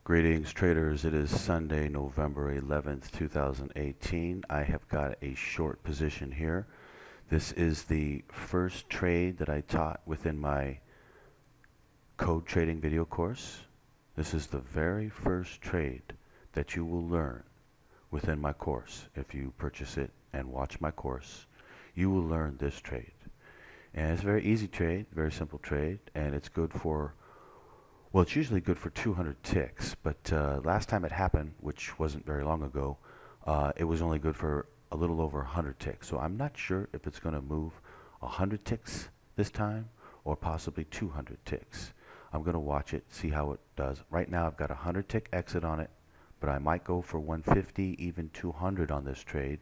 Greetings, traders. It is Sunday, November 11th, 2018. I have got a short position here. This is the first trade that I taught within my code trading video course. This is the very first trade that you will learn within my course. If you purchase it and watch my course, you will learn this trade. And it's a very easy trade, very simple trade, and it's good for, well, it's usually good for 200 ticks, but last time it happened, which wasn't very long ago, it was only good for a little over 100 ticks. So I'm not sure if it's going to move 100 ticks this time or possibly 200 ticks. I'm going to watch it, see how it does. Right now I've got a 100 tick exit on it, but I might go for 150, even 200 on this trade,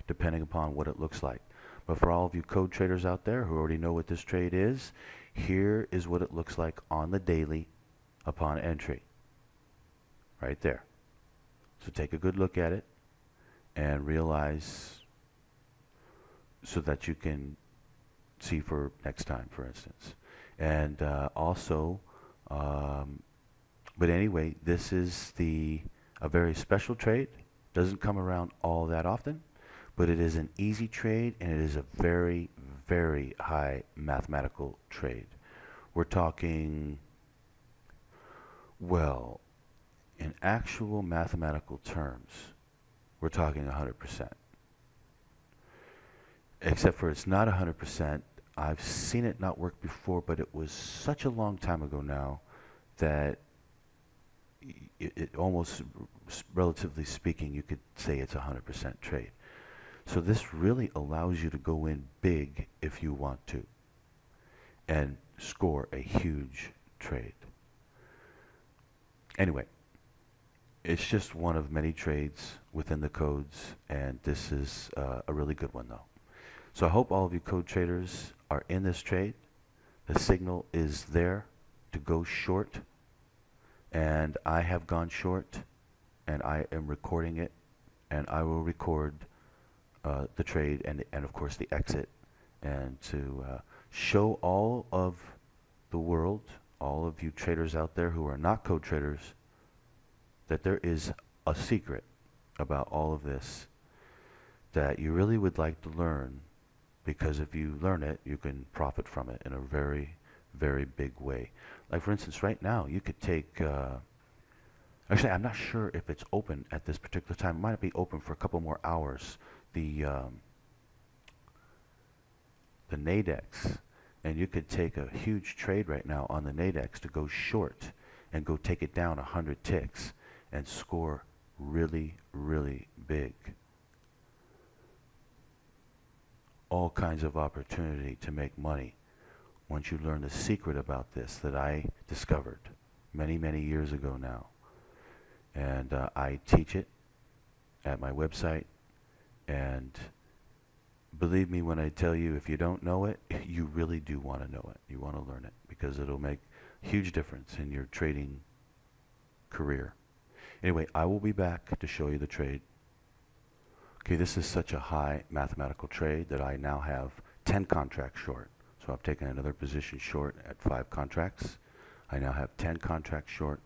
depending upon what it looks like. But for all of you code traders out there who already know what this trade is, here is what it looks like on the daily upon entry. Right there. So take a good look at it and realize so that you can see for next time, for instance. And also, but anyway, this is a very special trade. Doesn't come around all that often, but it is an easy trade and it is a very, very high mathematical trade. We're talking, well, in actual mathematical terms, we're talking 100%. Except for it's not 100%. I've seen it not work before, but it was such a long time ago now that it almost, relatively speaking, you could say it's a 100% trade. So this really allows you to go in big if you want to and score a huge trade. Anyway, it's just one of many trades within the codes, and this is a really good one though. So I hope all of you code traders are in this trade. The signal is there to go short, and I have gone short, and I am recording it, and I will record the trade and of course the exit, and to show all of the world, all of you traders out there who are not code traders, that there is a secret about all of this that you really would like to learn, because if you learn it, you can profit from it in a very, very big way. Like for instance, right now, you could take, actually I'm not sure if it's open at this particular time. It might be open for a couple more hours. The Nadex, and you could take a huge trade right now on the Nadex to go short and go take it down 100 ticks and score really, really big. All kinds of opportunity to make money once you learn the secret about this that I discovered many, many years ago now. And I teach it at my website, and believe me when I tell you, if you don't know it, you really do want to know it. You want to learn it because it'll make a huge difference in your trading career. Anyway, I will be back to show you the trade. Okay, this is such a high mathematical trade that I now have 10 contracts short. So I've taken another position short at 5 contracts. I now have 10 contracts short.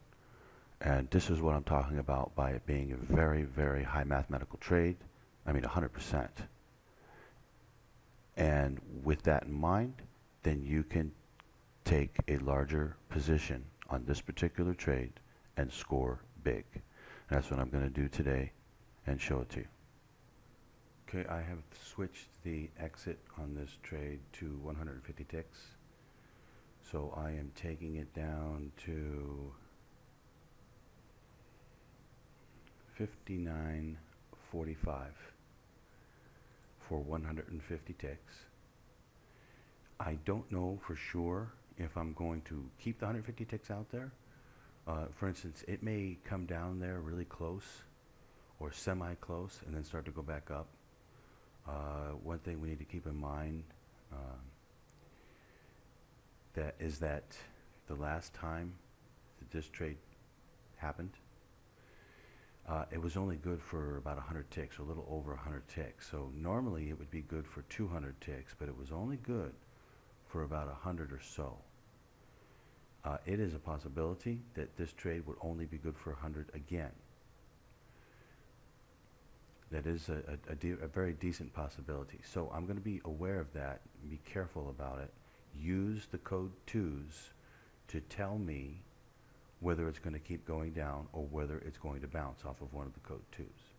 And this is what I'm talking about by it being a very, very high mathematical trade. I mean 100%. And with that in mind, then you can take a larger position on this particular trade and score big. And that's what I'm going to do today and show it to you. Okay, I have switched the exit on this trade to 150 ticks. So I am taking it down to 59.45 for 150 ticks. I don't know for sure if I'm going to keep the 150 ticks out there. For instance, it may come down there really close or semi-close and then start to go back up. One thing we need to keep in mind that the last time that this trade happened, it was only good for about 100 ticks, or a little over 100 ticks. So normally it would be good for 200 ticks, but it was only good for about 100 or so. It is a possibility that this trade would only be good for 100 again. That is a very decent possibility. So I'm going to be aware of that, be careful about it. Use the code 2s to tell me whether it's going to keep going down or whether it's going to bounce off of one of the code 2s.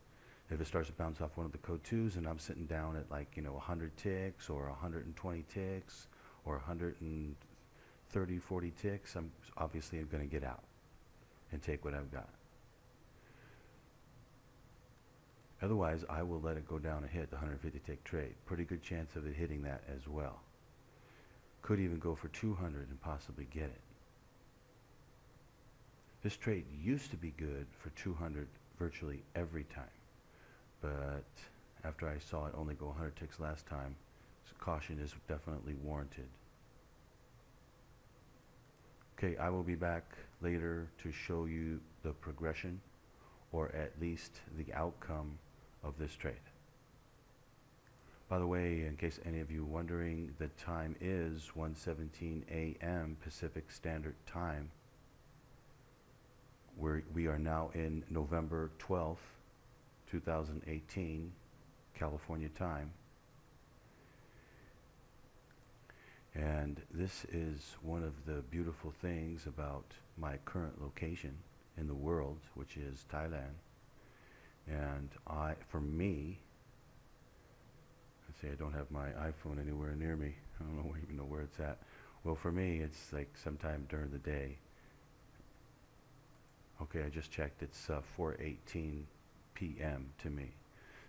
If it starts to bounce off one of the code 2s and I'm sitting down at 100 ticks or 120 ticks or 130, 40 ticks, I'm obviously going to get out and take what I've got. Otherwise, I will let it go down and hit the 150 tick trade. Pretty good chance of it hitting that as well. Could even go for 200 and possibly get it. This trade used to be good for 200 virtually every time. But after I saw it only go 100 ticks last time, caution is definitely warranted. Okay, I will be back later to show you the progression, or at least the outcome of this trade. By the way, in case any of you are wondering, the time is 1:17 a.m. Pacific Standard Time. We are now in November 12th, 2018, California time. And this is one of the beautiful things about my current location in the world, which is Thailand. And for me, let's see, I don't have my iPhone anywhere near me. I don't even know where it's at. Well, for me, it's like sometime during the day. Okay, I just checked. It's 4:18 p.m. to me.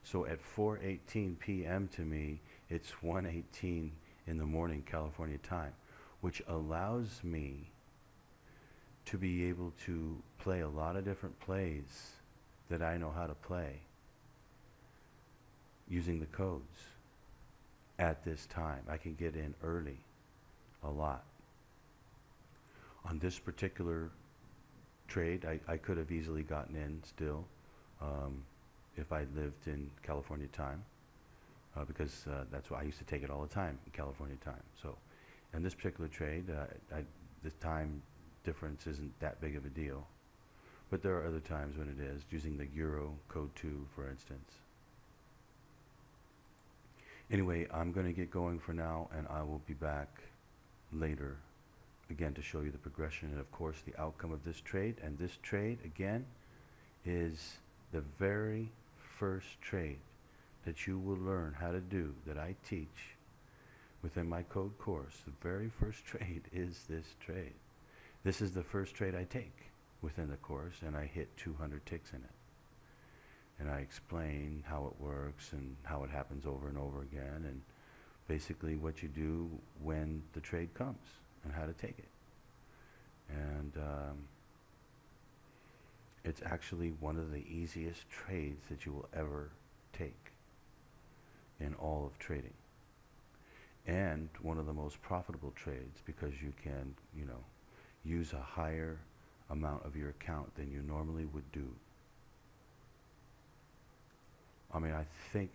So at 4:18 p.m. to me, it's 1:18 in the morning California time, which allows me to be able to play a lot of different plays that I know how to play using the codes at this time. I can get in early a lot. On this particular trade, I could have easily gotten in still if I lived in California time, because that's why I used to take it all the time in California time. So in this particular trade, the time difference isn't that big of a deal. But there are other times when it is, using the Euro Code 2, for instance. Anyway, I'm going to get going for now, and I will be back later, again, to show you the progression and, of course, the outcome of this trade. And this trade, again, is the very first trade that you will learn how to do, that I teach within my code course. The very first trade is this trade. This is the first trade I take within the course, and I hit 200 ticks in it. And I explain how it works and how it happens over and over again, and basically what you do when the trade comes and how to take it. And it's actually one of the easiest trades that you will ever take in all of trading. And one of the most profitable trades, because you can, use a higher amount of your account than you normally would do. I mean, I think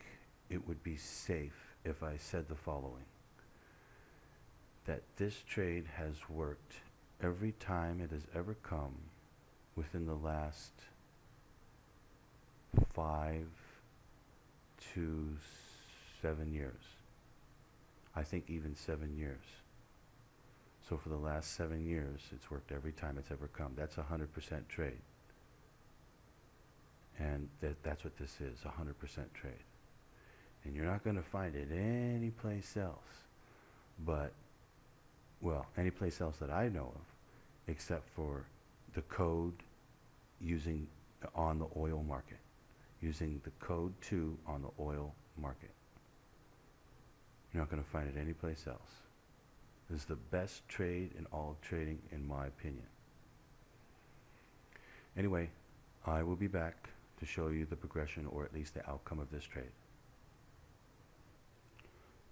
it would be safe if I said the following, that this trade has worked every time it has ever come within the last 5 to 7 years. I think even 7 years. So for the last 7 years, it's worked every time it's ever come. That's a 100% trade. And that's what this is, a 100% trade. And you're not going to find it any place else, but, well, any place else that I know of, except for the code using on the oil market, using the code 2 on the oil market. You're not going to find it anyplace else. This is the best trade in all of trading, in my opinion. Anyway, I will be back to show you the progression, or at least the outcome of this trade.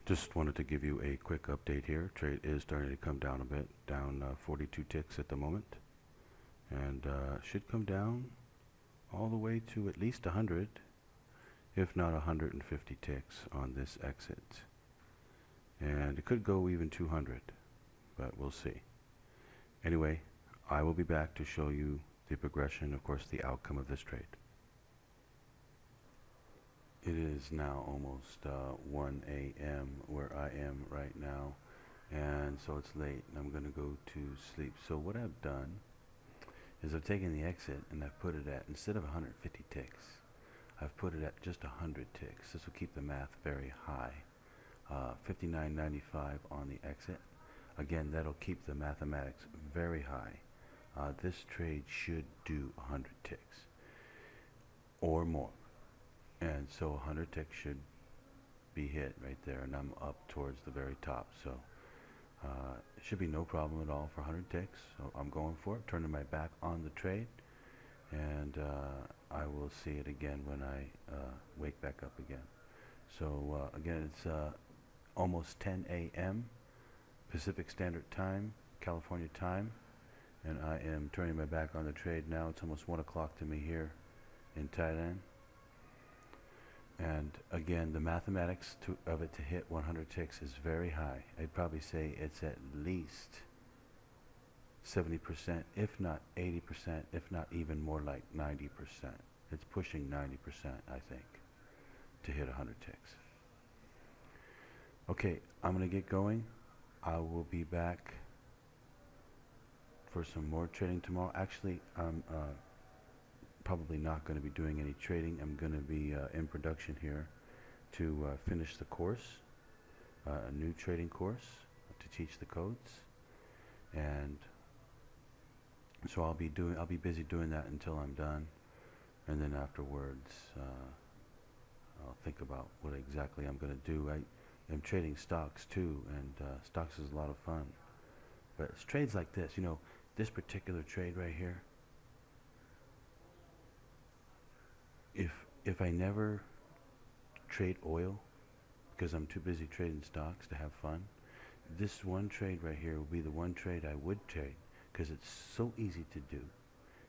Just wanted to give you a quick update here. Trade is starting to come down a bit, down 42 ticks at the moment, and should come down all the way to at least 100, if not 150 ticks on this exit. And it could go even 200, but we'll see. Anyway, I will be back to show you the progression, of course, the outcome of this trade. It is now almost 1 a.m. where I am right now, and so it's late and I'm going to go to sleep. So what I've done is I've taken the exit and I've put it at, instead of 150 ticks, I've put it at just 100 ticks. This will keep the math very high. 59.95 on the exit. Again, that'll keep the mathematics very high. This trade should do 100 ticks or more. And so 100 ticks should be hit right there, and I'm up towards the very top. So it should be no problem at all for 100 ticks. So I'm going for it, turning my back on the trade, and I will see it again when I wake back up again. So again, it's almost 10 a.m. Pacific Standard Time, California time, and I am turning my back on the trade now. It's almost 1 o'clock to me here in Thailand. And again, the mathematics of it to hit 100 ticks is very high. I'd probably say it's at least 70%, if not 80%, if not even more like 90%. It's pushing 90%, I think, to hit 100 ticks. Okay, I'm going to get going. I will be back for some more trading tomorrow. Actually, I'm probably not going to be doing any trading. I'm going to be in production here to finish the course, a new trading course to teach the codes, and so I'll be busy doing that until I'm done, and then afterwards I'll think about what exactly I'm going to do. I am trading stocks too, and stocks is a lot of fun, but it's trades like this, you know, this particular trade right here. If I never trade oil because I'm too busy trading stocks to have fun, this one trade right here will be the one trade I would trade because it's so easy to do.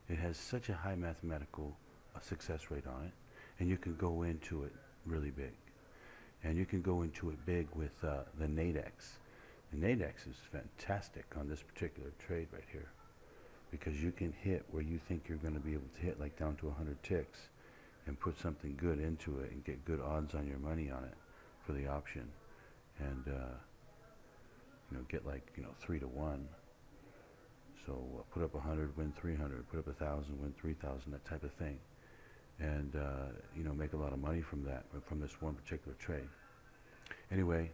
It has such a high mathematical success rate on it, and you can go into it really big. And you can go into it big with the Nadex. The Nadex is fantastic on this particular trade right here because you can hit where you think you're going to be able to hit, like down to 100 ticks, and put something good into it and get good odds on your money on it for the option, and you know, get like 3 to 1. So put up 100, win 300. Put up 1,000, win 3,000. That type of thing, and you know, make a lot of money from that, from this one particular trade. Anyway,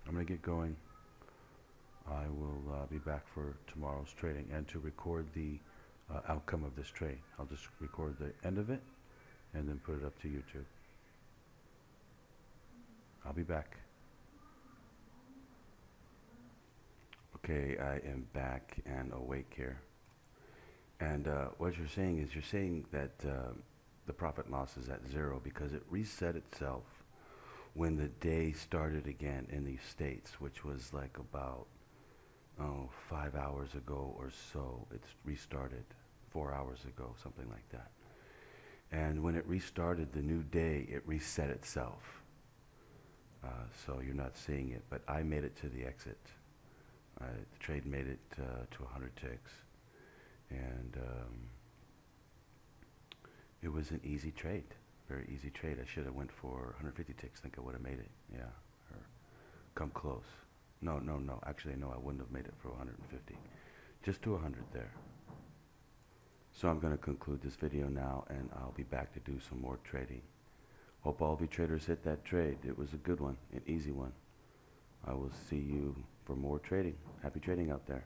I'm gonna get going. I will be back for tomorrow's trading and to record the outcome of this trade. I'll just record the end of it and then put it up to YouTube. I'll be back. Okay, I am back and awake here. And what you're saying is, you're saying that the profit loss is at 0 because it reset itself when the day started again in these states, which was like about 5 hours ago or so. It's restarted 4 hours ago, something like that. And when it restarted the new day, it reset itself. So you're not seeing it, but I made it to the exit. The trade made it to 100 ticks, and it was an easy trade, very easy trade. I should have went for 150 ticks. Think I would have made it, yeah, or come close. No, actually no, I wouldn't have made it for 150, just to 100 there. So I'm going to conclude this video now, and I'll be back to do some more trading. Hope all of you traders hit that trade. It was a good one, an easy one. I will see you for more trading. Happy trading out there.